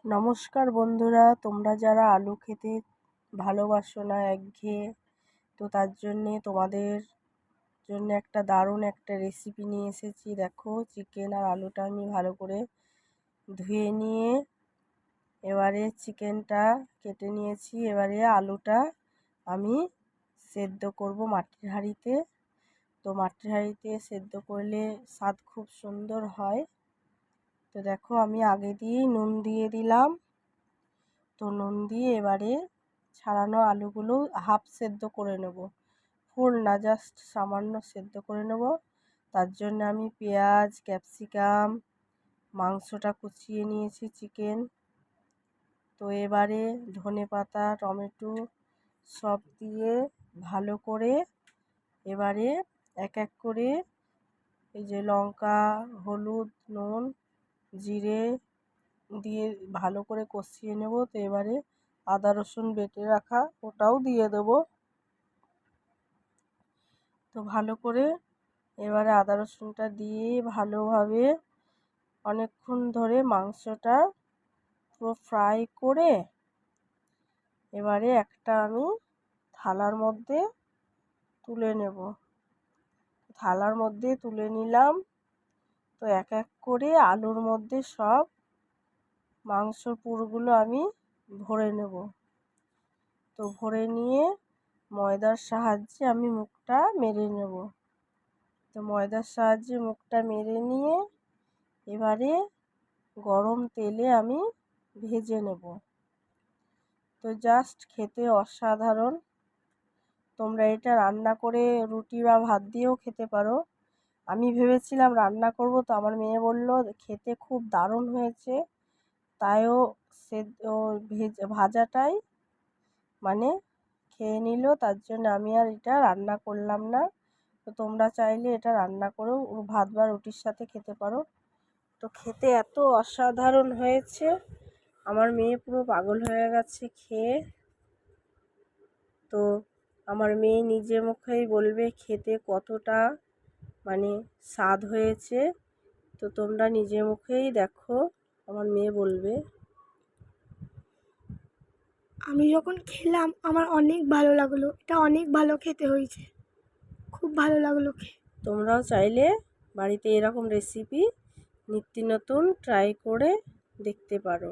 নমস্কার বন্ধুরা, তোমরা যারা আলু খেতে ভালোবাসো না একঘেয়ে, তো তার জন্যে তোমাদের জন্য একটা দারুণ একটা রেসিপি নিয়ে এসেছি। দেখো, চিকেন আর আলুটা আমি ভালো করে ধুয়ে নিয়ে এবারে চিকেনটা কেটে নিয়েছি। এবারে আলুটা আমি সেদ্ধ করব মাটির হাঁড়িতে। তো মাটির হাঁড়িতে সেদ্ধ করলে স্বাদ খুব সুন্দর হয়। তো দেখো, আমি আগে দিয়েই নুন দিয়ে দিলাম। তো নুন দিয়ে এবারে ছাড়ানো আলুগুলো হাফ সেদ্ধ করে নেব, ফুল না, জাস্ট সামান্য সেদ্ধ করে নেব। তার জন্য আমি পেঁয়াজ, ক্যাপসিকাম, মাংসটা কুচিয়ে নিয়েছি, চিকেন। তো এবারে ধনেপাতা, টমেটো সব দিয়ে ভালো করে এবারে এক এক করে এই যে লঙ্কা, হলুদ, নুন, জিরে দিয়ে ভালো করে কষিয়ে নেব। তো এবারে আদা রসুন বেটে রাখা ওটাও দিয়ে দেব। তো ভালো করে এবারে আদা রসুনটা দিয়ে ভালোভাবে অনেকক্ষণ ধরে মাংসটা পুরো ফ্রাই করে এবারে একটা আমি থালার মধ্যে তুলে নেব। থালার মধ্যে তুলে নিলাম। তো এক এক করে আলুর মধ্যে সব মাংসর পুরগুলো আমি ভরে নেব। তো ভরে নিয়ে ময়দার সাহায্যে আমি মুখটা মেরে নেব। তো ময়দার সাহায্যে মুখটা মেরে নিয়ে এবারে গরম তেলে আমি ভেজে নেব। তো জাস্ট খেতে অসাধারণ। তোমরা এটা রান্না করে রুটি বা ভাত দিয়েও খেতে পারো। আমি ভেবেছিলাম রান্না করব, তো আমার মেয়ে বলল খেতে খুব দারুণ হয়েছে, তাইও ভাজাটাই মানে খেয়ে নিল। তার জন্য আমি আর এটা রান্না করলাম না। তো তোমরা চাইলে এটা রান্না করেও ভাত বা রুটির সাথে খেতে পারো। তো খেতে এত অসাধারণ হয়েছে, আমার মেয়ে পুরো পাগল হয়ে গেছে খেয়ে। তো আমার মেয়ে নিজে মুখেই বলবে খেতে কতটা স্বাদ হয়েছে। তো তোমরা নিজে মুখেই দেখো, আমার মেয়ে বলবে। আমি যখন খেলাম আমার অনেক ভালো লাগলো, এটা অনেক ভালো খেতে হয়েছে, খুব ভালো লাগলো খেয়ে। তোমরাও চাইলে বাড়িতে এরকম রেসিপি নিত্য নতুন ট্রাই করে দেখতে পারো।